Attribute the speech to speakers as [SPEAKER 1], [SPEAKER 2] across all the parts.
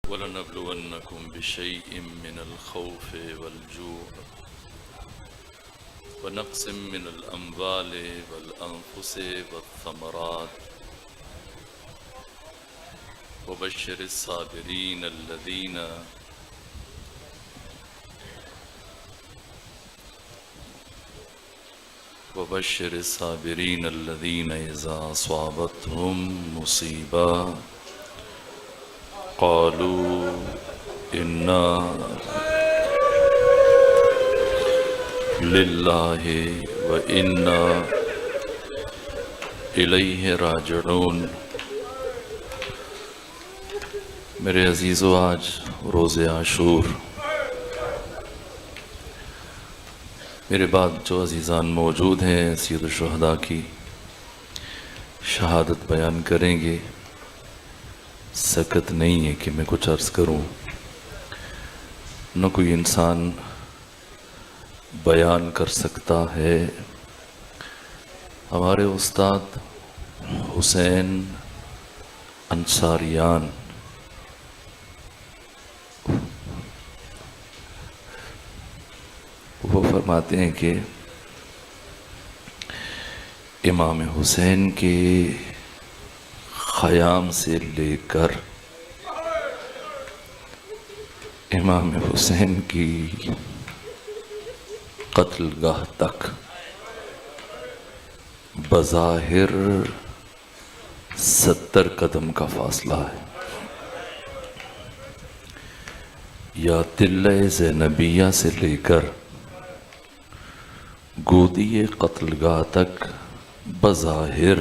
[SPEAKER 1] وَلَنَبْلُوَنَّكُمْ بِشَيْءٍ مِّنَ الْخَوْفِ وَالْجُوعِ وَنَقْصٍ مِّنَ الْأَمْوَالِ وَالْأَنفُسِ وَالثَّمَرَاتِ وَبَشِّرِ الصَّابِرِينَ الَّذِينَ إِذَا أَصَابَتْهُم مُّصِيبَةٌ قالوا إنا لله وإنا إليه راجعون۔ میرے عزیزو، آج روز عاشور، میرے بعد جو عزیزان موجود ہیں سید الشہداء کی شہادت بیان کریں گے۔ سکت نہیں ہے کہ میں کچھ عرض کروں، نہ کوئی انسان بیان کر سکتا ہے۔ ہمارے استاد حسین انصاریان وہ فرماتے ہیں کہ امام حسین کے خیام سے لے کر امام حسین کی قتل گاہ تک بظاہر 70 قدم کا فاصلہ ہے۔ یا تلہ زینبیہ سے لے کر گودی قتل گاہ تک بظاہر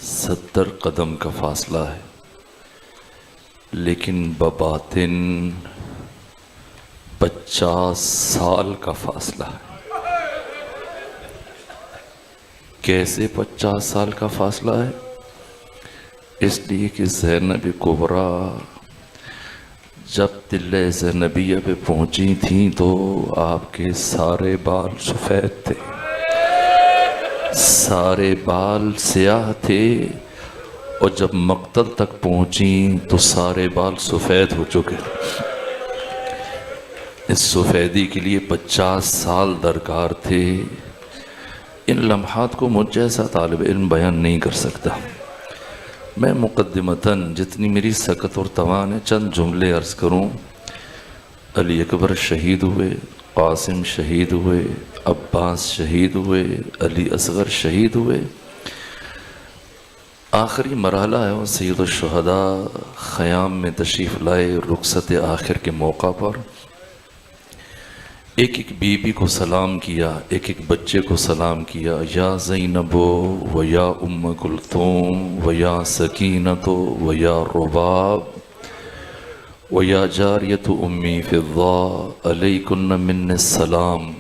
[SPEAKER 1] 70 قدم کا فاصلہ ہے، لیکن بباطن 50 سال کا فاصلہ ہے۔ کیسے 50 سال کا فاصلہ ہے؟ اس لیے کہ زینب کبریٰ جب تلہ زینبیہ پہ پہنچی تھیں تو آپ کے سارے بال سفید تھے، سارے بال سیاہ تھے، اور جب مقتل تک پہنچیں تو سارے بال سفید ہو چکے۔ اس سفیدی کے لیے 50 سال درکار تھے۔ ان لمحات کو مجھ جیسا طالب علم بیان نہیں کر سکتا۔ میں مقدمتاً جتنی میری سکت اور توان ہے چند جملے عرض کروں۔ علی اکبر شہید ہوئے، قاسم شہید ہوئے، عباس شہید ہوئے، علی اصغر شہید ہوئے۔ آخری مرحلہ ہے وہ سید الشہداء خیام میں تشریف لائے رخصت آخر کے موقع پر۔ ایک ایک بی بی کو سلام کیا، ایک ایک بچے کو سلام کیا، یا زینب و یا ام کلثوم و یا سکینت و یا رباب و یا جاریت امی فضا علیکن من السلام۔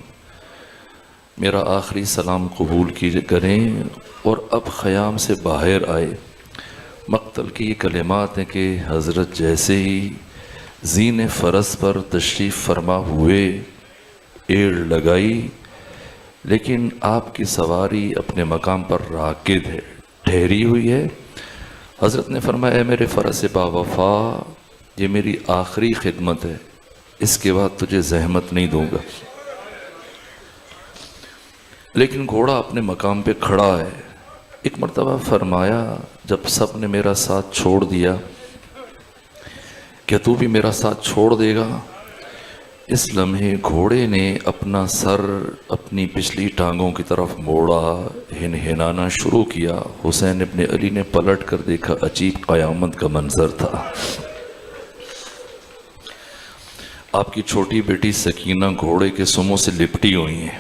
[SPEAKER 1] میرا آخری سلام قبول کریں۔ اور اب خیام سے باہر آئے۔ مقتل کی یہ کلمات ہیں کہ حضرت جیسے ہی زین فرس پر تشریف فرما ہوئے، ایڑ لگائی، لیکن آپ کی سواری اپنے مقام پر راکد ہے، ٹھہری ہوئی ہے۔ حضرت نے فرمایا، اے میرے فرس با وفا، یہ میری آخری خدمت ہے، اس کے بعد تجھے زحمت نہیں دوں گا۔ لیکن گھوڑا اپنے مقام پہ کھڑا ہے۔ ایک مرتبہ فرمایا، جب سب نے میرا ساتھ چھوڑ دیا، کیا تو بھی میرا ساتھ چھوڑ دے گا؟ اس لمحے گھوڑے نے اپنا سر اپنی پچھلی ٹانگوں کی طرف موڑا، ہنہنانا شروع کیا۔ حسین ابن علی نے پلٹ کر دیکھا، عجیب قیامت کا منظر تھا۔ آپ کی چھوٹی بیٹی سکینہ گھوڑے کے سموں سے لپٹی ہوئی ہیں،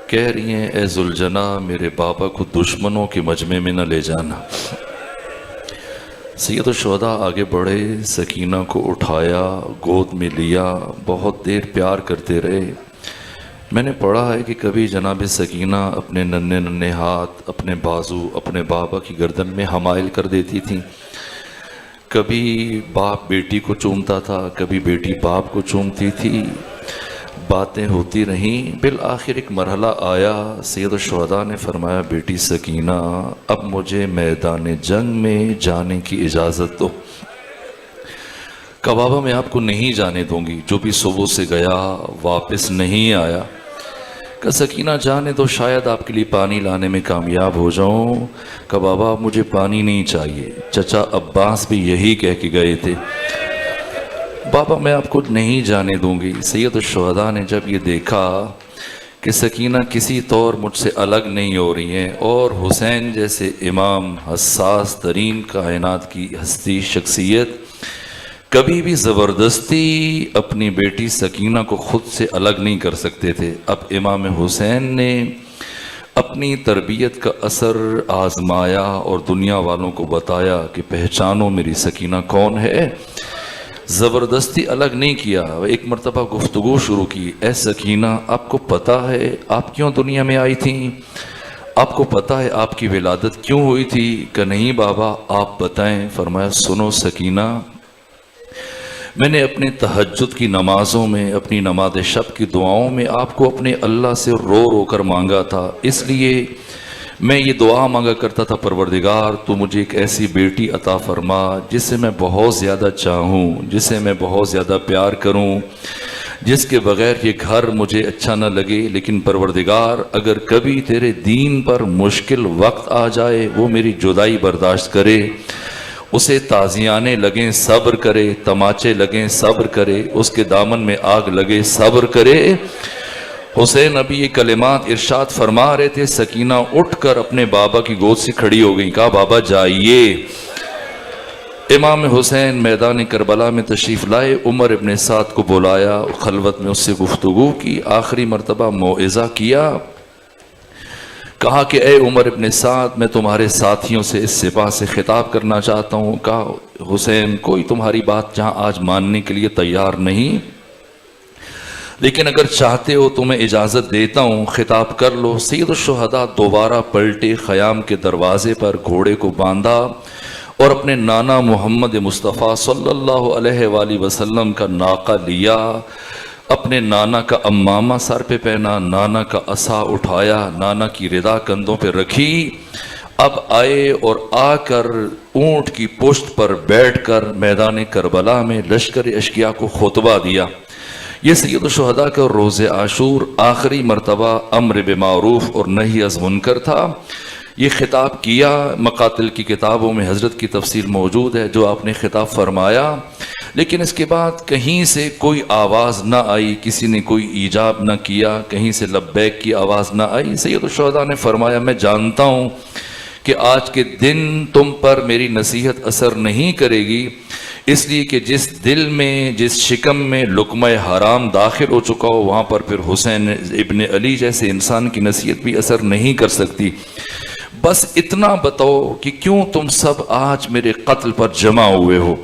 [SPEAKER 1] کہہ رہی ہیں، اے ذوالجناح، میرے بابا کو دشمنوں کے مجمع میں نہ لے جانا۔ سید الشہداء آگے بڑھے، سکینہ کو اٹھایا، گود میں لیا، بہت دیر پیار کرتے رہے۔ میں نے پڑھا ہے کہ کبھی جناب سکینہ اپنے ننھے ہاتھ، اپنے بازو اپنے بابا کی گردن میں حمائل کر دیتی تھیں۔ کبھی باپ بیٹی کو چومتا تھا، کبھی بیٹی باپ کو چومتی تھی۔ باتیں ہوتی رہیں، بالآخر ایک مرحلہ آیا، سید الشہداء نے فرمایا، بیٹی سکینہ، اب مجھے میدان جنگ میں جانے کی اجازت دو۔ کہا بابا میں آپ کو نہیں جانے دوں گی، جو بھی صبح سے گیا واپس نہیں آیا۔ کہا سکینہ جانے دو، شاید آپ کے لیے پانی لانے میں کامیاب ہو جاؤں۔ کہا بابا مجھے پانی نہیں چاہیے، چچا عباس بھی یہی کہہ کے گئے تھے۔ بابا میں آپ کو نہیں جانے دوں گی۔ سید الشہداء نے جب یہ دیکھا کہ سکینہ کسی طور مجھ سے الگ نہیں ہو رہی ہیں، اور حسین جیسے امام، حساس ترین کائنات کی ہستی، شخصیت، کبھی بھی زبردستی اپنی بیٹی سکینہ کو خود سے الگ نہیں کر سکتے تھے، اب امام حسین نے اپنی تربیت کا اثر آزمایا اور دنیا والوں کو بتایا کہ پہچانو میری سکینہ کون ہے۔ زبردستی الگ نہیں کیا، ایک مرتبہ گفتگو شروع کی، اے سکینہ آپ کو پتہ ہے آپ کیوں دنیا میں آئی تھیں؟ آپ کو پتہ ہے آپ کی ولادت کیوں ہوئی تھی؟ کہ نہیں بابا آپ بتائیں۔ فرمایا سنو سکینہ، میں نے اپنے تہجد کی نمازوں میں، اپنی نماز شب کی دعاؤں میں آپ کو اپنے اللہ سے رو رو کر مانگا تھا، اس لیے میں یہ دعا مانگا کرتا تھا، پروردگار تو مجھے ایک ایسی بیٹی عطا فرما جسے میں بہت زیادہ چاہوں، جسے میں بہت زیادہ پیار کروں، جس کے بغیر یہ گھر مجھے اچھا نہ لگے، لیکن پروردگار اگر کبھی تیرے دین پر مشکل وقت آ جائے، وہ میری جدائی برداشت کرے، اسے تازیانے لگیں صبر کرے، تماچے لگیں صبر کرے، اس کے دامن میں آگ لگے صبر کرے۔ حسین ابھی یہ کلمات ارشاد فرما رہے تھے، سکینہ اٹھ کر اپنے بابا کی گود سے کھڑی ہو گئی، کہا بابا جائیے۔ امام حسین میدان کربلا میں تشریف لائے، عمر ابن سعد کو بلایا، خلوت میں اس سے گفتگو کی، آخری مرتبہ موعظہ کیا، کہا کہ اے عمر ابن سعد میں تمہارے ساتھیوں سے اس سپاہ سے خطاب کرنا چاہتا ہوں۔ کہا حسین کوئی تمہاری بات جہاں آج ماننے کے لیے تیار نہیں، لیکن اگر چاہتے ہو تو میں اجازت دیتا ہوں، خطاب کر لو۔ سید الشہداء دوبارہ پلٹے، خیام کے دروازے پر گھوڑے کو باندھا اور اپنے نانا محمد مصطفیٰ صلی اللہ علیہ وآلہ وسلم کا ناقہ لیا، اپنے نانا کا امامہ سر پہ پہنا، نانا کا عصا اٹھایا، نانا کی ردا کندھوں پہ رکھی، اب آئے اور آ کر اونٹ کی پشت پر بیٹھ کر میدان کربلا میں لشکر اشقیاء کو خطبہ دیا۔ یہ سید الشہداء کا روز عاشور آخری مرتبہ امر بمعروف اور نہی از منکر تھا۔ یہ خطاب کیا، مقاتل کی کتابوں میں حضرت کی تفصیل موجود ہے جو آپ نے خطاب فرمایا، لیکن اس کے بعد کہیں سے کوئی آواز نہ آئی، کسی نے کوئی ایجاب نہ کیا، کہیں سے لبیک کی آواز نہ آئی۔ سید الشہداء نے فرمایا میں جانتا ہوں کہ آج کے دن تم پر میری نصیحت اثر نہیں کرے گی، اس لیے کہ جس دل میں، جس شکم میں لقمہ حرام داخل ہو چکا ہو، وہاں پر پھر حسین ابن علی جیسے انسان کی نصیحت بھی اثر نہیں کر سکتی۔ بس اتنا بتاؤ کہ کیوں تم سب آج میرے قتل پر جمع ہوئے ہو؟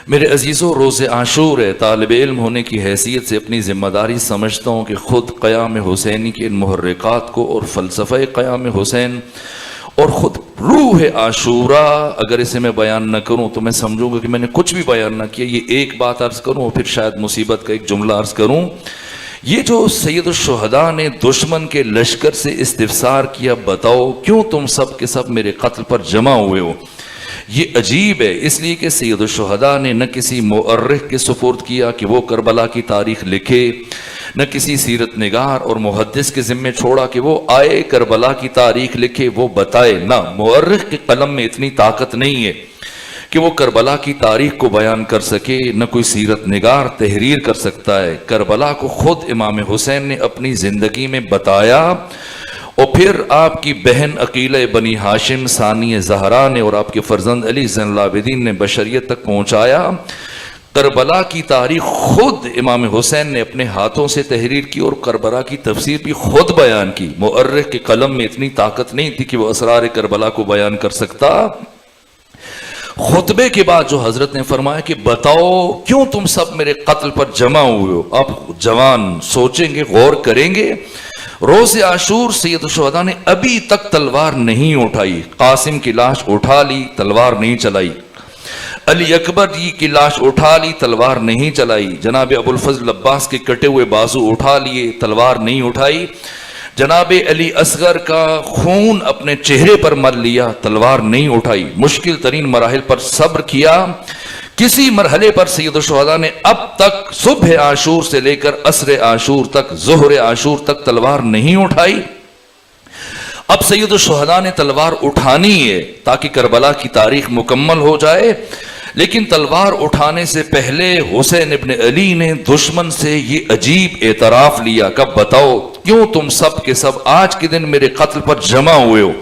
[SPEAKER 1] میرے عزیزوں روز عاشور ہے، طالب علم ہونے کی حیثیت سے اپنی ذمہ داری سمجھتا ہوں کہ خود قیام حسینی کے ان محرکات کو اور فلسفہ قیام حسین اور خود روح عاشورہ اگر اسے میں بیان نہ کروں تو میں سمجھوں گا کہ میں نے کچھ بھی بیان نہ کیا۔ یہ ایک بات عرض کروں اور پھر شاید مصیبت کا ایک جملہ عرض کروں۔ یہ جو سید الشہداء نے دشمن کے لشکر سے استفسار کیا، بتاؤ کیوں تم سب کے سب میرے قتل پر جمع ہوئے ہو، یہ عجیب ہے، اس لیے کہ سید الشہداء نے نہ کسی مؤرخ کے سپرد کیا کہ وہ کربلا کی تاریخ لکھے، نہ کسی سیرت نگار اور محدث کے ذمے چھوڑا کہ وہ آئے کربلا کی تاریخ لکھے، وہ بتائے، نہ مؤرخ کے قلم میں اتنی طاقت نہیں ہے کہ وہ کربلا کی تاریخ کو بیان کر سکے، نہ کوئی سیرت نگار تحریر کر سکتا ہے۔ کربلا کو خود امام حسین نے اپنی زندگی میں بتایا، اور پھر آپ کی بہن عقیلہ بنی ہاشم ثانی زہرا نے اور آپ کے فرزند علی زین العابدین نے بشریت تک پہنچایا۔ کربلا کی تاریخ خود امام حسین نے اپنے ہاتھوں سے تحریر کی اور کربلا کی تفسیر بھی خود بیان کی۔ مؤرخ کے قلم میں اتنی طاقت نہیں تھی کہ وہ اسرار کربلا کو بیان کر سکتا۔ خطبے کے بعد جو حضرت نے فرمایا کہ بتاؤ کیوں تم سب میرے قتل پر جمع ہوئے ہو، آپ جوان سوچیں گے، غور کریں گے۔ روز عاشور سید الشہداء نے ابھی تک تلوار نہیں اٹھائی، قاسم کی لاش اٹھا لی، تلوار نہیں چلائی، علی اکبر جی کی لاش اٹھا لی، تلوار نہیں چلائی، جناب ابو الفضل عباس کے کٹے ہوئے بازو اٹھا لیے، تلوار نہیں اٹھائی، جناب علی اصغر کا خون اپنے چہرے پر مل لیا، تلوار نہیں اٹھائی، مشکل ترین مراحل پر صبر کیا، کسی مرحلے پر سید الشہداء نے اب تک صبح عاشور سے لے کر عصر عاشور تک، ظہر عاشور تک تلوار نہیں اٹھائی۔ اب سید الشہداء نے تلوار اٹھانی ہے تاکہ کربلا کی تاریخ مکمل ہو جائے، لیکن تلوار اٹھانے سے پہلے حسین ابن علی نے دشمن سے یہ عجیب اعتراف لیا کہ بتاؤ کیوں تم سب کے سب آج کے دن میرے قتل پر جمع ہوئے ہو؟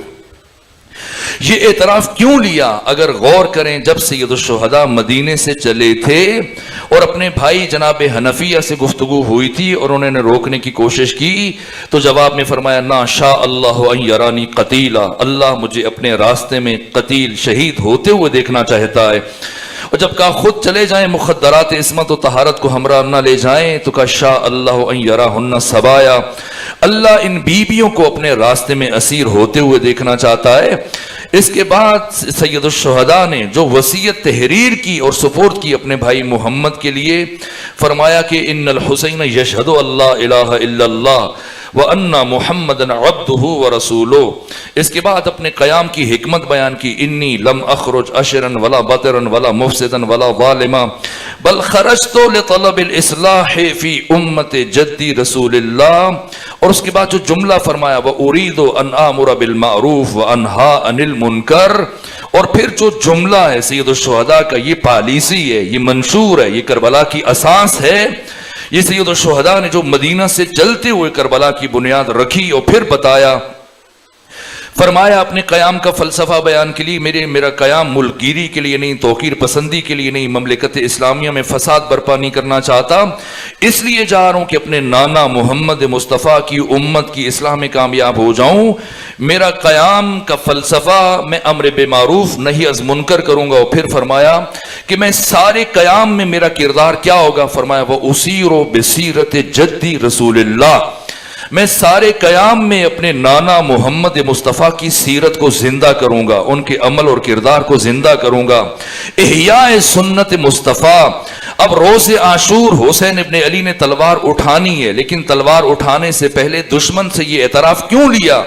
[SPEAKER 1] یہ اعتراف کیوں لیا؟ اگر غور کریں، جب سید الشہداء مدینے سے چلے تھے اور اپنے بھائی جناب حنفیہ سے گفتگو ہوئی تھی اور انہوں نے روکنے کی کوشش کی تو جواب میں فرمایا نا شاء اللہ ان یرانی قتیلا، اللہ مجھے اپنے راستے میں قتیل شہید ہوتے ہوئے دیکھنا چاہتا ہے۔ اور جب کہا خود چلے جائیں، مخدرات عصمت و طہارت کو ہمراہ نہ لے جائیں، تو کہا شاء اللہ ان یراہن سبایا، اللہ ان بیویوں کو اپنے راستے میں اسیر ہوتے ہوئے دیکھنا چاہتا ہے۔ اس کے بعد سید الشہداء نے جو وصیت تحریر کی اور سپرد کی اپنے بھائی محمد کے لیے، فرمایا کہ ان الحسین یشہد اللہ الہ الا اللہ وَأَنَّ مُحَمَّدًا عَبْدُهُ وَرَسُولُهُ۔ اس کے بعد اپنے قیام کی حکمت بیان کی، انی لم اخرج اشرا ولا بطرا ولا مفسدا ولا ظالما بل خرجت لطلب الاصلاح فی امت جدی رسول اللہ۔ اور اس کے بعد جو جملہ فرمایا وَأُرِيدُ أَنْ آمُرَ بِالْمَعْرُوفِ وَأَنْهَا عَنِ الْمُنْكَرِ، اور پھر جو جملہ ہے سید الشہداء کا، یہ پالیسی ہے، یہ منشور ہے، یہ کربلا کی اساس ہے۔ یہ سید الشہداء نے جو مدینہ سے چلتے ہوئے کربلا کی بنیاد رکھی اور پھر بتایا، فرمایا اپنے قیام کا فلسفہ بیان کے لیے، میرا قیام ملک گیری کے لیے نہیں، توقیر پسندی کے لیے نہیں، مملکت اسلامیہ میں فساد برپا نہیں کرنا چاہتا، اس لیے جا رہا ہوں کہ اپنے نانا محمد مصطفیٰ کی امت کی اصلاح میں کامیاب ہو جاؤں۔ میرا قیام کا فلسفہ، میں امر بالمعروف نہی از منکر کروں گا۔ اور پھر فرمایا کہ میں سارے قیام میں میرا کردار کیا ہوگا؟ فرمایا وَأُسِيرُ بِسِيرَةِ جَدِّ رسول اللہ، میں سارے قیام میں اپنے نانا محمد مصطفیٰ کی سیرت کو زندہ کروں گا، ان کے عمل اور کردار کو زندہ کروں گا۔ احیاء سنت مصطفیٰ۔ اب روز عاشور حسین ابن علی نے تلوار اٹھانی ہے، لیکن تلوار اٹھانے سے پہلے دشمن سے یہ اعتراف کیوں لیا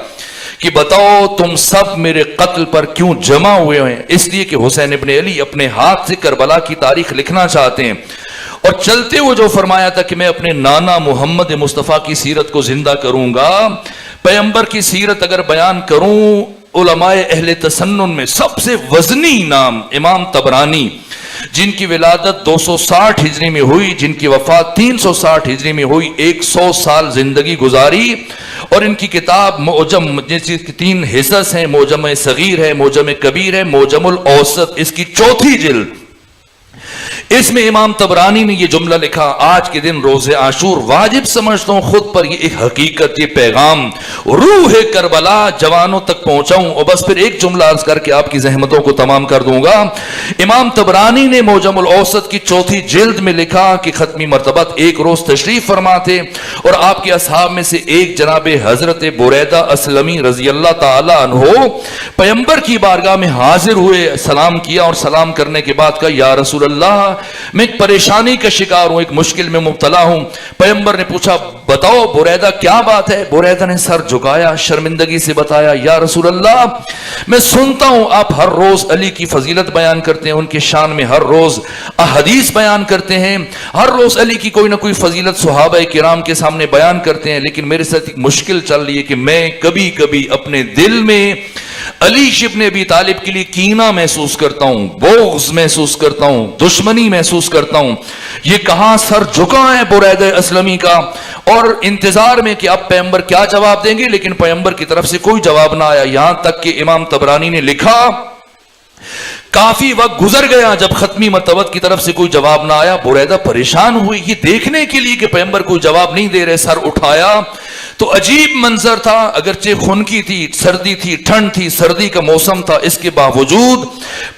[SPEAKER 1] کہ بتاؤ تم سب میرے قتل پر کیوں جمع ہوئے ہیں؟ اس لیے کہ حسین ابن علی اپنے ہاتھ سے کربلا کی تاریخ لکھنا چاہتے ہیں، اور چلتے ہوئے جو فرمایا تھا کہ میں اپنے نانا محمد مصطفیٰ کی سیرت کو زندہ کروں گا۔ پیغمبر کی سیرت اگر بیان کروں، علماء اہل تسنن میں سب سے وزنی نام امام طبرانی، جن کی ولادت 260 ہجری میں ہوئی، جن کی وفات 360 ہجری میں ہوئی، 100 سال زندگی گزاری، اور ان کی کتاب معجم، جس کی 3 حصص ہیں، معجم صغیر ہے، معجم کبیر ہے، معجم الاوسط، اس کی 4تھی جلد۔ اس میں امام طبرانی نے یہ جملہ لکھا، آج کے دن روز عاشور واجب سمجھتا ہوں خود پر یہ ایک حقیقت، یہ پیغام روح کربلا جوانوں تک پہنچاؤں۔ اور بس پھر ایک جملہ عرض کر کے آپ کی زحمتوں کو تمام کر دوں گا۔ امام طبرانی نے معجم الاوسط کی 4تھی جلد میں لکھا کہ ختمی مرتبت ایک روز تشریف فرما تھے، اور آپ کے اصحاب میں سے ایک جناب حضرت بریدہ اسلمی رضی اللہ تعالی عنہ پیغمبر کی بارگاہ میں حاضر ہوئے، سلام کیا، اور سلام کرنے کے بعد کہا یا رسول اللہ، میں ایک پریشانی کا شکار ہوں، ایک مشکل میں مبتلا ہوں۔ پیغمبر نے پوچھا بتاؤ بریدہ کیا بات ہے؟ بریدہ نے سر جھکایا، شرمندگی سے بتایا یا رسول اللہ، میں سنتا ہوں آپ ہر روز علی کی فضیلت بیان کرتے ہیں، ان کے شان میں ہر روز احادیث بیان کرتے ہیں، ہر روز علی کی کوئی نہ کوئی فضیلت صحابہ کرام کے سامنے بیان کرتے ہیں، لیکن میرے ساتھ ایک مشکل چل رہی ہے کہ میں کبھی کبھی اپنے دل میں علی ابن ابی طالب کے لیے کینہ محسوس کرتا ہوں، بغض محسوس کرتا ہوں، دشمنی محسوس کرتا ہوں۔ یہ کہاں سر جھکا ہے بریدہ اسلمی کا، اور انتظار میں کہ اب پیغمبر کیا جواب دیں گے، لیکن پیغمبر کی طرف سے کوئی جواب نہ آیا، یہاں تک کہ امام طبرانی نے لکھا کافی وقت گزر گیا جب ختمی مرتبت کی طرف سے کوئی جواب نہ آیا، بریدہ پریشان ہوئی، یہ دیکھنے کے لیے کہ پیغمبر کوئی جواب نہیں دے رہے، سر اٹھایا تو عجیب منظر تھا، اگرچہ خنکی تھی، سردی تھی، ٹھنڈ تھی، سردی کا موسم تھا، اس کے باوجود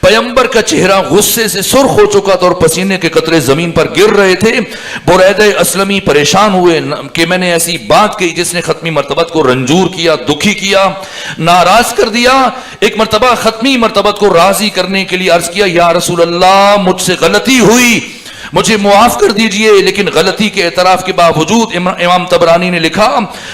[SPEAKER 1] پیغمبر کا چہرہ غصے سے سرخ ہو چکا تھا اور پسینے کے قطرے زمین پر گر رہے تھے۔ بریدہ اسلمی پریشان ہوئے کہ میں نے ایسی بات کہی جس نے ختمی مرتبت کو رنجور کیا، دکھی کیا، ناراض کر دیا۔ ایک مرتبہ ختمی مرتبت کو راضی کرنے کے لیے عرض کیا یا رسول اللہ، مجھ سے غلطی ہوئی، مجھے معاف کر دیجئے. لیکن غلطی کے اعتراف کے باوجود امام طبرانی نے لکھا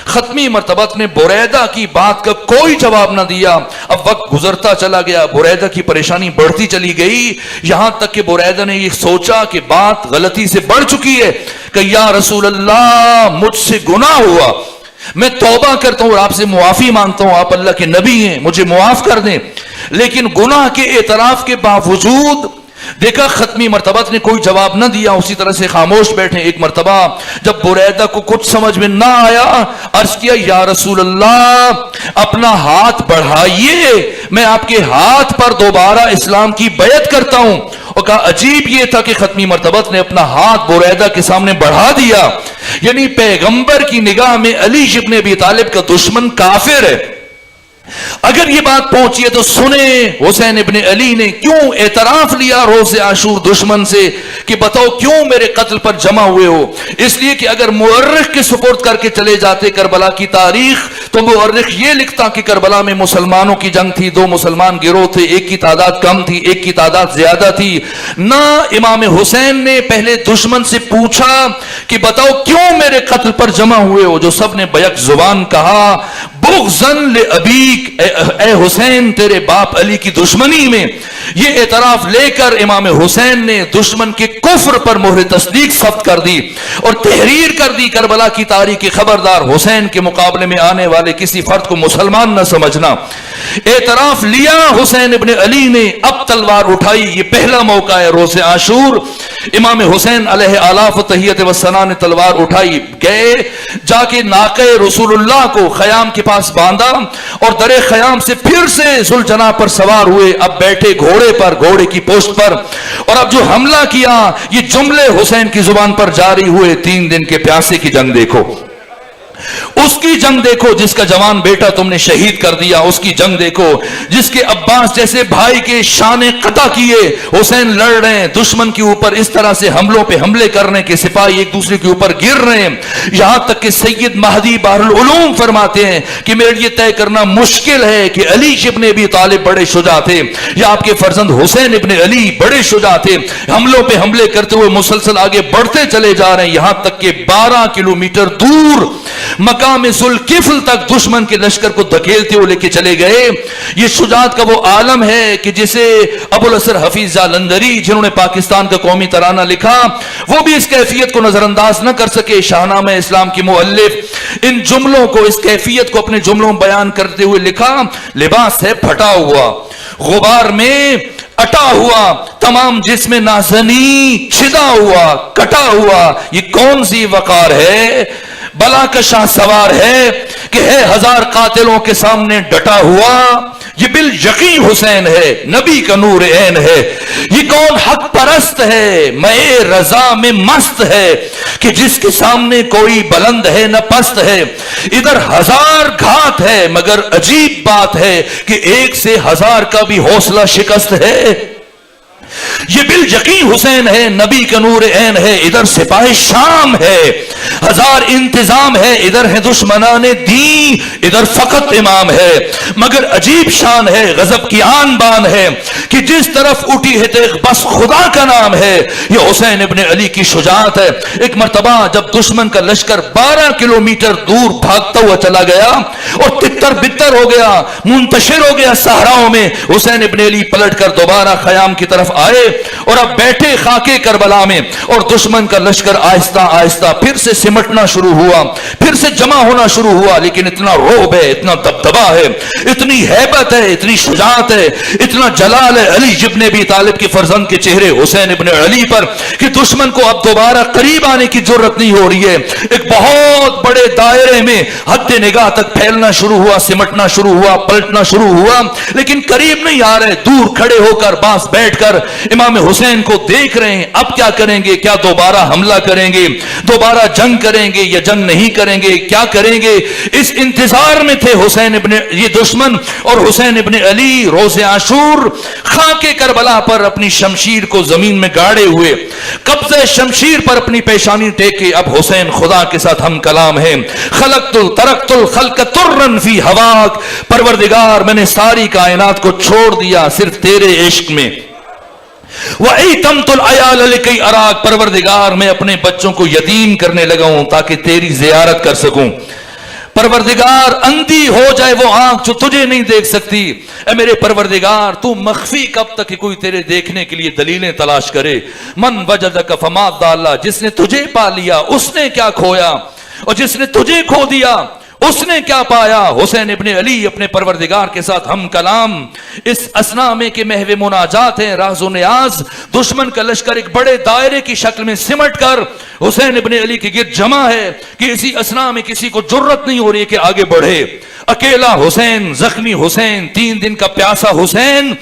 [SPEAKER 1] ختمی مرتبت نے بریدہ کی بات کا کوئی جواب نہ دیا. اب وقت گزرتا چلا گیا, بریدہ کی پریشانی بڑھتی چلی گئی, یہاں تک کہ بریدہ نے یہ سوچا کہ بات غلطی سے بڑھ چکی ہے کہ یا رسول اللہ مجھ سے گناہ ہوا, میں توبہ کرتا ہوں اور آپ سے معافی مانگتا ہوں, آپ اللہ کے نبی ہیں, مجھے معاف کر دیں. لیکن گناہ کے اعتراف کے باوجود دیکھا ختمی مرتبت نے کوئی جواب نہ دیا, اسی طرح سے خاموش بیٹھے. ایک مرتبہ جب بریدہ کو کچھ سمجھ میں نہ آیا, عرض کیا یا رسول اللہ اپنا ہاتھ بڑھائیے, میں آپ کے ہاتھ پر دوبارہ اسلام کی بیعت کرتا ہوں. اور کہا عجیب یہ تھا کہ ختمی مرتبت نے اپنا ہاتھ بریدہ کے سامنے بڑھا دیا. یعنی پیغمبر کی نگاہ میں علی ابن ابی طالب کا دشمن کافر ہے. اگر یہ بات پہنچی ہے تو سنیں حسین ابن علی نے کیوں اعتراف لیا روز عاشور دشمن سے کہ بتاؤ کیوں میرے قتل پر جمع ہوئے ہو. اس لیے کہ اگر مورخ کے سپرد کر کے چلے جاتے کربلا کی تاریخ تو مورخ یہ لکھتا کہ کربلا میں مسلمانوں کی جنگ تھی, 2 مسلمان گروہ تھے, ایک کی تعداد کم تھی, ایک کی تعداد زیادہ تھی. نہ امام حسین نے پہلے دشمن سے پوچھا کہ بتاؤ کیوں میرے قتل پر جمع ہوئے ہو, جو سب نے بیک زبان کہا بغضن لابیک, اے حسین تیرے باپ علی کی دشمنی میں. یہ اعتراف لے کر امام حسین نے دشمن کے کفر پر مہر تصدیق ثبت کر دی اور تحریر کر دی کربلا کی تاریخ کی خبردار حسین کے مقابلے میں آنے والے کسی فرد کو مسلمان نہ سمجھنا. اعتراف لیا حسین ابن علی نے, اب تلوار اٹھائی. یہ پہلا موقع ہے روز عاشور. امام حسین علیہ آلاف و تحیت و ثنا نے تلوار اٹھائی, گئے جا کے ناقہ رسول اللہ کو خیام کے پاس باندھا اور در خیام سے پھر سے ذوالجناح پر سوار ہوئے. اب بیٹھے گھوڑے پر, گھوڑے کی پشت پر, اور اب جو حملہ کیا یہ جملے حسین کی زبان پر جاری ہوئے. 3 دن کے پیاسے کی جنگ دیکھو, اس کی جنگ دیکھو جس کا جوان بیٹا تم نے شہید کر دیا, اس کی جنگ دیکھو جس کے عباس جیسے بھائی کے شانے قطع کیے. حسین لڑ رہے ہیں دشمن کے اوپر, اس طرح سے حملوں پہ حملے کرنے کے سپاہی ایک دوسرے کے اوپر گر رہے ہیں, یہاں تک کہ سید مہدی بحر العلوم فرماتے ہیں کہ میرے لیے طے کرنا مشکل ہے کہ علی ابن ابی طالب بڑے شجاع تھے یا آپ کے فرزند حسین ابن علی بڑے شجاع تھے. حملوں پہ حملے کرتے ہوئے مسلسل آگے بڑھتے چلے جا رہے ہیں, یہاں تک کہ 12 کلومیٹر دور مقام ذوالکفل تک دشمن کے لشکر کو دھکیلتے ہوئے لے کے چلے گئے. یہ شجاعت کا وہ عالم ہے کہ جسے ابو الاسر حفیظ جالندری جنہوں نے پاکستان کا قومی ترانہ لکھا وہ بھی اس کیفیت کو نظر انداز نہ کر سکے. شاہنامہ اسلام کی مؤلف ان جملوں کو, اس کیفیت کو اپنے جملوں بیان کرتے ہوئے لکھا لباس ہے پھٹا ہوا, غبار میں اٹا ہوا, تمام جسم نازنی چھدا ہوا, کٹا ہوا, یہ کون سی وقار ہے, بلا کا شاہ سوار ہے کہ ہے 1000 قاتلوں کے سامنے ڈٹا ہوا. یہ بال یقین حسین ہے, نبی کا نور عین ہے. یہ کون حق پرست ہے, میں رضا میں مست ہے کہ جس کے سامنے کوئی بلند ہے نہ پست ہے. ادھر 1000 گھات ہے مگر عجیب بات ہے کہ 1 سے 1000 کا بھی حوصلہ شکست ہے. یہ بال یقین حسین ہے, نبی کا نور عین ہے. ادھر سپاہ شام ہے, 1000 انتظام ہے, ادھر ہے دشمنان دین, ادھر فقط امام ہے. مگر عجیب شان ہے, غضب کی آن بان ہے کہ جس طرف اٹھی ہے تیغ بس خدا کا نام ہے. یہ حسین ابن علی کی شجاعت ہے. ایک مرتبہ جب دشمن کا لشکر 12 کلومیٹر دور بھاگتا ہوا چلا گیا اور تتر بتر ہو گیا, منتشر ہو گیا صحراؤں میں, حسین ابن علی پلٹ کر دوبارہ خیام کی طرف آئے اور اب بیٹھے خاکے کربلا میں, اور دشمن کا لشکر آہستہ آہستہ پھر سے سمٹنا شروع ہوا, پھر سے جمع ہونا شروع ہوا. لیکن اتنا رعب ہے, اتنا دبدبا ہے, اتنی ہیبت ہے, اتنی شجاعت ہے, اتنا جلال ہے علی ابن ابی طالب کے فرزند کے چہرے حسین ابن علی پر کہ دشمن کو اب دوبارہ قریب آنے کی جرت نہیں ہو رہی ہے. ایک بہت بڑے دائرے میں حد نگاہ تک پھیلنا شروع ہوا, سمٹنا شروع ہوا, پلٹنا شروع ہوا, لیکن قریب نہیں آ رہے. دور کھڑے ہو کر پاس بیٹھ کر امام حسین کو دیکھ رہے ہیں. اب کیا کریں گے, کیا دوبارہ حملہ کریں گے, دوبارہ جنگ کریں گے یا جنگ نہیں کریں گے, کیا کریں گے, اس انتظار میں تھے حسین ابن یہ دشمن. اور حسین ابن علی روز عاشور خاکے کربلا پر اپنی شمشیر کو زمین میں گاڑے ہوئے, قبضہ شمشیر پر اپنی پیشانی ٹیکے. اب حسین خدا کے ساتھ ہم کلام ہیں. خلقت ترکت الخلق ترن فی ہواک, پروردگار میں نے ساری کائنات کو چھوڑ دیا صرف تیرے عشق میں. وَأَيْتَمْتُ الْعَيَالَ لِكَيْ أَرَاكَ، پروردگار میں اپنے بچوں کو یتیم کرنے لگا ہوں تاکہ تیری زیارت کر سکوں. پروردگار اندھی ہو جائے وہ آنکھ جو تجھے نہیں دیکھ سکتی. اے میرے پروردگار تو مخفی کب تک کہ کوئی تیرے دیکھنے کے لیے دلیلیں تلاش کرے. من وجدک فما ضال، جس نے تجھے پا لیا اس نے کیا کھویا، اور جس نے تجھے کھو دیا اس نے کیا پایا. حسین ابن علی اپنے پروردگار کے ساتھ ہم کلام اس اسنا میں کہ محو مناجات ہیں. راز و نیاز دشمن کا لشکر ایک بڑے دائرے کی شکل میں سمٹ کر حسین ابن علی کے گرد جمع ہے کہ اسی اسنا میں کسی کو جرت نہیں ہو رہی کہ آگے بڑھے. اکیلا حسین، زخمی حسین، 3 دن کا پیاسا حسین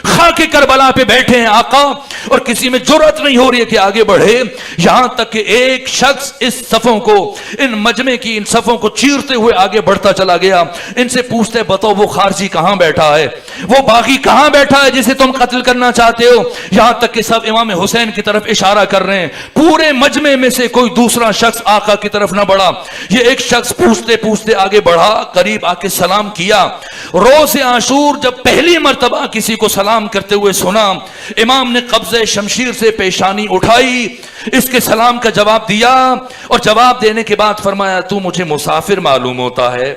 [SPEAKER 1] خاک کربلا پہ بیٹھے ہیں آقا، اور کسی میں جرأت نہیں ہو رہی ہے کہ آگے بڑھے. یہاں تک کہ ایک شخص اس صفوں کو، ان مجمع کی ان صفوں کو چیرتے ہوئے آگے بڑھتا چلا گیا. ان سے پوچھتے بتاؤ وہ خارجی کہاں بیٹھا ہے، وہ باغی کہاں بیٹھا ہے جسے تم قتل کرنا چاہتے ہو. یہاں تک کہ سب امام حسین کی طرف اشارہ کر رہے ہیں. پورے مجمع میں سے کوئی دوسرا شخص آقا کی طرف نہ بڑھا. یہ ایک شخص پوچھتے پوچھتے آگے بڑھا، قریب آ کے سلام کیا. روز عاشور جب پہلی مرتبہ کسی کو سلام کرتے ہوئے سنا، امام نے قبضہ شمشیر سے پیشانی اٹھائی، اس کے سلام کا جواب دیا، اور جواب دینے کے بعد فرمایا تو مجھے مسافر معلوم ہوتا ہے،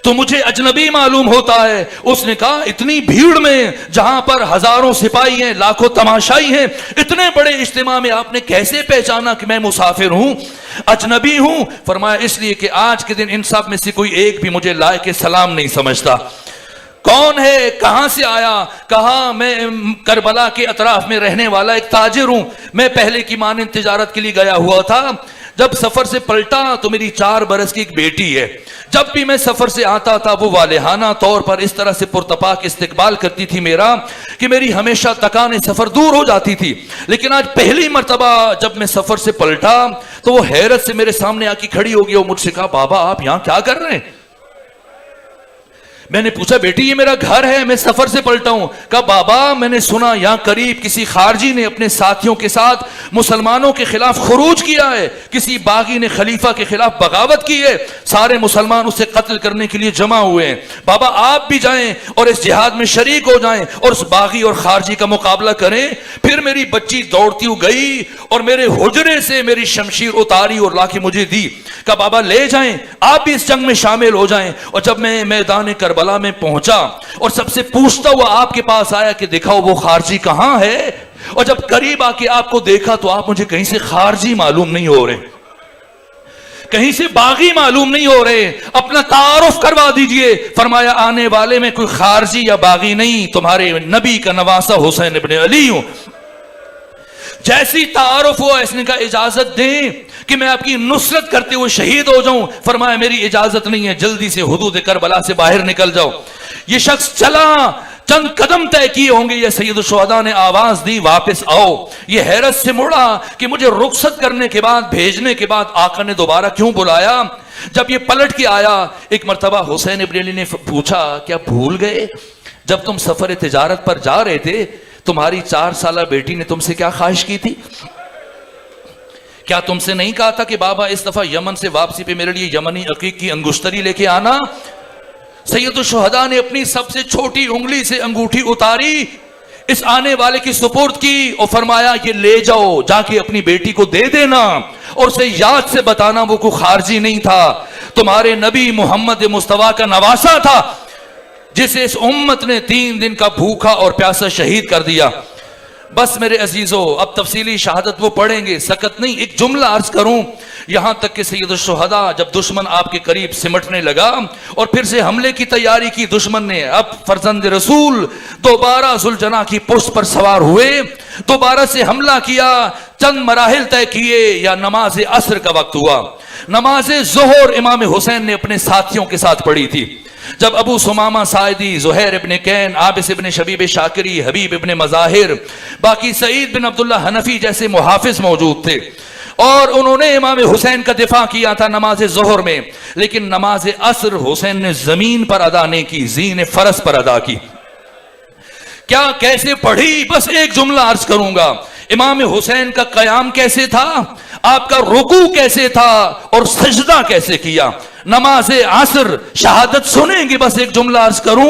[SPEAKER 1] تو مجھے اجنبی معلوم ہوتا ہے. اس نے کہا اتنی بھیڑ میں جہاں پر ہزاروں سپاہی ہیں، لاکھوں تماشائی ہیں، اتنے بڑے اجتماع میں آپ نے کیسے پہچانا کہ میں مسافر ہوں، اجنبی ہوں؟ فرمایا اس لیے کہ آج کے دن ان سب میں سے کوئی ایک بھی مجھے لائق سلام نہیں سمجھتا. کون ہے، کہاں سے آیا؟ کہا میں کربلا کے اطراف میں رہنے والا ایک تاجر ہوں. میں پہلے کی مانند تجارت کے لیے گیا ہوا تھا. جب سفر سے پلٹا تو میری 4 برس کی ایک بیٹی ہے. جب بھی میں سفر سے آتا تھا وہ والہانہ طور پر اس طرح سے پرتپاک استقبال کرتی تھی میرا کہ میری ہمیشہ تکان سفر دور ہو جاتی تھی. لیکن آج پہلی مرتبہ جب میں سفر سے پلٹا تو وہ حیرت سے میرے سامنے آ کے کھڑی ہو گئی اور مجھ سے کہا بابا آپ یہاں کیا کر رہے ہیں؟ میں نے پوچھا بیٹی یہ میرا گھر ہے، میں سفر سے پلٹا ہوں. کہا بابا میں نے سنا یہاں قریب کسی خارجی نے اپنے ساتھیوں کے ساتھ مسلمانوں کے خلاف خروج کیا ہے، کسی باغی نے خلیفہ کے خلاف بغاوت کی ہے، سارے مسلمان اسے قتل کرنے کے لیے جمع ہوئے ہیں. بابا آپ بھی جائیں اور اس جہاد میں شریک ہو جائیں اور اس باغی اور خارجی کا مقابلہ کریں. پھر میری بچی دوڑتی ہوئی گئی اور میرے حجرے سے میری شمشیر اتاری اور لا کے مجھے دی. کہا بابا لے جائیں، آپ بھی اس جنگ میں شامل ہو جائیں. اور جب میں میدان کربلا میں پہنچا اور سب سے پوچھتا ہوا آپ کے پاس آیا کہ دکھاؤ وہ خارجی کہاں ہے، اور جب قریب آ کے آپ کو دیکھا تو آپ مجھے کہیں سے خارجی معلوم نہیں ہو رہے، کہیں سے باغی معلوم نہیں ہو رہے. اپنا تعارف کروا دیجئے. فرمایا آنے والے میں کوئی خارجی یا باغی نہیں، تمہارے نبی کا نواسہ حسین ابن علی ہوں. جیسی تعارف ہوا اس نے کہا اجازت دیں کہ میں آپ کی نصرت کرتے ہوئے شہید ہو جاؤں. فرمایا میری اجازت نہیں ہے، جلدی سے حدود کربلا سے باہر نکل جاؤ. یہ شخص چلا، چند قدم طے کیے ہوں گے، یہ سید الشہداء نے آواز دی واپس آؤ. یہ حیرت سے مڑا کہ مجھے رخصت کرنے کے بعد، بھیجنے کے بعد آقا نے دوبارہ کیوں بلایا. جب یہ پلٹ کے آیا ایک مرتبہ حسین ابن علی نے پوچھا کیا بھول گئے جب تم سفر تجارت پر جا رہے تھے تمہاری 4 سالہ بیٹی نے تم سے کیا خواہش کی تھی؟ کیا تم سے نہیں کہا تھا کہ بابا اس دفعہ یمن سے واپسی پہ میرے لیے یمنی عقیق کی انگشتری لے کے آنا؟ سید الشہداء نے اپنی سب سے چھوٹی انگلی سے انگوٹھی اتاری، اس آنے والے کی سپرد کی اور فرمایا یہ لے جاؤ، جا کے اپنی بیٹی کو دے دینا اور اسے یاد سے بتانا وہ کوئی خارجی نہیں تھا، تمہارے نبی محمد مصطفیٰ کا نواسہ تھا جسے اس امت نے 3 دن کا بھوکا اور پیاسا شہید کر دیا. بس میرے عزیزو اب تفصیلی شہادت وہ پڑھیں گے، سکت نہیں. ایک جملہ عرض کروں، یہاں تک کہ سید الشہداء جب دشمن آپ کے قریب سمٹنے لگا اور پھر سے حملے کی تیاری کی دشمن نے، اب فرزند رسول دوبارہ ذوالجناح کی پشت پر سوار ہوئے، دوبارہ سے حملہ کیا. چند مراحل طے کیے یا نماز عصر کا وقت ہوا. نماز ظہر امام حسین نے اپنے ساتھیوں کے ساتھ پڑھی تھی. جب ابو سمامہ ساعدی، زہیر ابن کین، عابس ابن شبیب شاکری، حبیب ابن مظاہر، باقی سعید بن عبداللہ حنفی جیسے محافظ موجود تھے اور انہوں نے امام حسین کا دفاع کیا تھا نماز ظہر میں، لیکن نماز عصر حسین نے زمین پر ادا نہیں کی، زین فرس پر ادا کی. کیا کیسے پڑھی؟ بس ایک جملہ عرض کروں گا. امام حسین کا قیام کیسے تھا، آپ کا رکوع کیسے تھا اور سجدہ کیسے کیا. نماز عصر شہادت سنیں گے، بس ایک جملہ عرض کروں.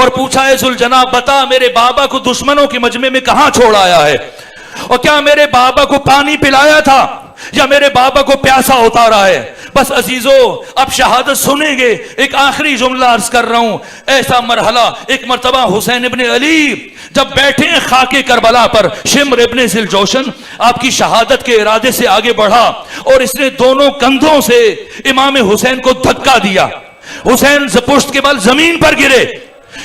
[SPEAKER 1] اور پوچھا ہے ذوالجناب بتا میرے بابا کو دشمنوں کے مجمع میں کہاں چھوڑ آیا ہے، اور کیا میرے بابا کو پانی پلایا تھا یا میرے بابا کو پیاسا اتارا ہے؟ بس عزیزو اب شہادت سنیں گے. ایک آخری جملہ عرض کر رہا ہوں. ایسا مرحلہ ایک مرتبہ حسین ابن علی جب بیٹھے ہیں خاک کربلا پر، شمر ابن ذوالجوشن آپ کی شہادت کے ارادے سے آگے بڑھا اور اس نے دونوں کندھوں سے امام حسین کو دھکا دیا. حسین پشت کے بل زمین پر گرے.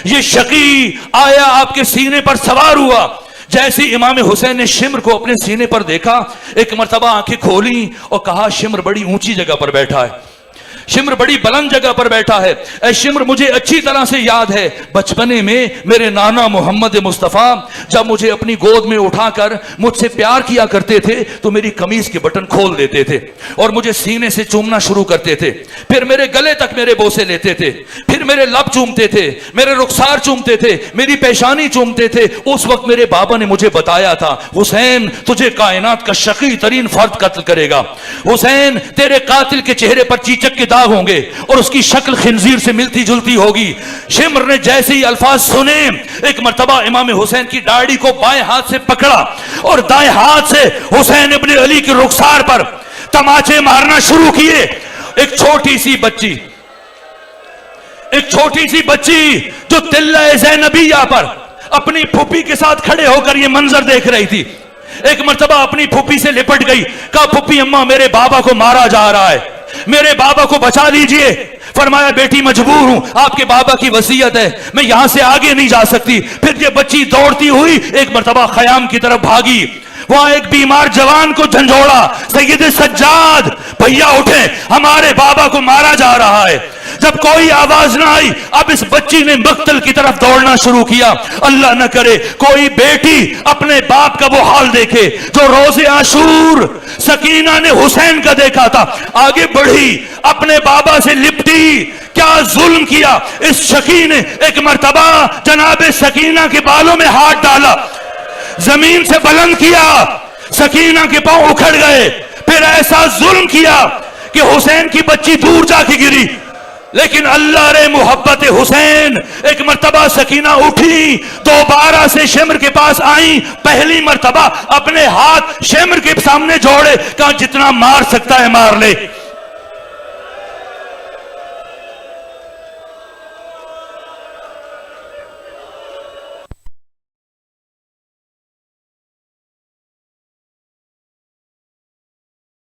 [SPEAKER 1] یہ شقی آیا آپ کے سینے پر سوار ہوا. جیسے امام حسین نے شمر کو اپنے سینے پر دیکھا، ایک مرتبہ آنکھیں کھولی اور کہا شمر بڑی اونچی جگہ پر بیٹھا ہے، شمر بڑی بلند جگہ پر بیٹھا ہے. اے شمر مجھے اچھی طرح سے یاد ہے بچپنے میں میرے نانا محمد مصطفیٰ جب مجھے اپنی گود میں اٹھا کر مجھ سے پیار کیا کرتے تھے تو میری قمیض کے بٹن کھول دیتے تھے اور مجھے سینے سے چومنا شروع کرتے تھے، پھر میرے گلے تک میرے بوسے لیتے تھے، پھر میرے لب چومتے تھے، میرے رخسار چومتے تھے، میری پیشانی چومتے تھے. اس وقت میرے بابا نے مجھے بتایا تھا حسین تجھے کائنات کا شقی ترین فرد قتل کرے گا، حسین تیرے قاتل کے چہرے پر چیچک کے داغ ہوں گے اور اس کی شکل خنزیر سے ملتی جلتی ہوگی. شمر نے جیسے ہی الفاظ سنے ایک مرتبہ امام حسین کی داڑھی کو بائیں ہاتھ سے پکڑا اور دائیں ہاتھ سے حسین ابن علی کی رخسار پر تماچے مارنا شروع کیے. ایک چھوٹی سی بچی جو تلہ زینبیہ پر اپنی پھوپھی کے ساتھ کھڑے ہو کر یہ منظر دیکھ رہی تھی، ایک مرتبہ اپنی پھوپھی سے لپٹ گئی، کہا پھوپھی اماں میرے بابا کو مارا جا رہا ہے، میرے بابا کو بچا لیجئے. فرمایا بیٹی مجبور ہوں، آپ کے بابا کی وصیت ہے، میں یہاں سے آگے نہیں جا سکتی. پھر یہ بچی دوڑتی ہوئی ایک مرتبہ خیام کی طرف بھاگی، وہاں ایک بیمار جوان کو جھنجھوڑا، سید سجاد بھیا اٹھیں ہمارے بابا کو مارا جا رہا ہے. جب کوئی آواز نہ آئی اب اس بچی نے مقتل کی طرف دوڑنا شروع کیا. اللہ نہ کرے کوئی بیٹی اپنے باپ کا وہ حال دیکھے جو روز عاشور سکینہ نے حسین کا دیکھا تھا. آگے بڑھی اپنے بابا سے لپٹی، کیا ظلم کیا اس شقی نے. ایک مرتبہ جناب سکینہ کے بالوں میں ہاتھ ڈالا، زمین سے بلند کیا، سکینہ کے پاؤں اکھڑ گئے. پھر ایسا ظلم کیا کہ حسین کی بچی دور جا کے گری. لیکن اللہ رے محبت حسین، ایک مرتبہ سکینہ اٹھی، دوبارہ سے شمر کے پاس آئیں، پہلی مرتبہ اپنے ہاتھ شمر کے سامنے جوڑے، کہا جتنا مار سکتا ہے مار لے.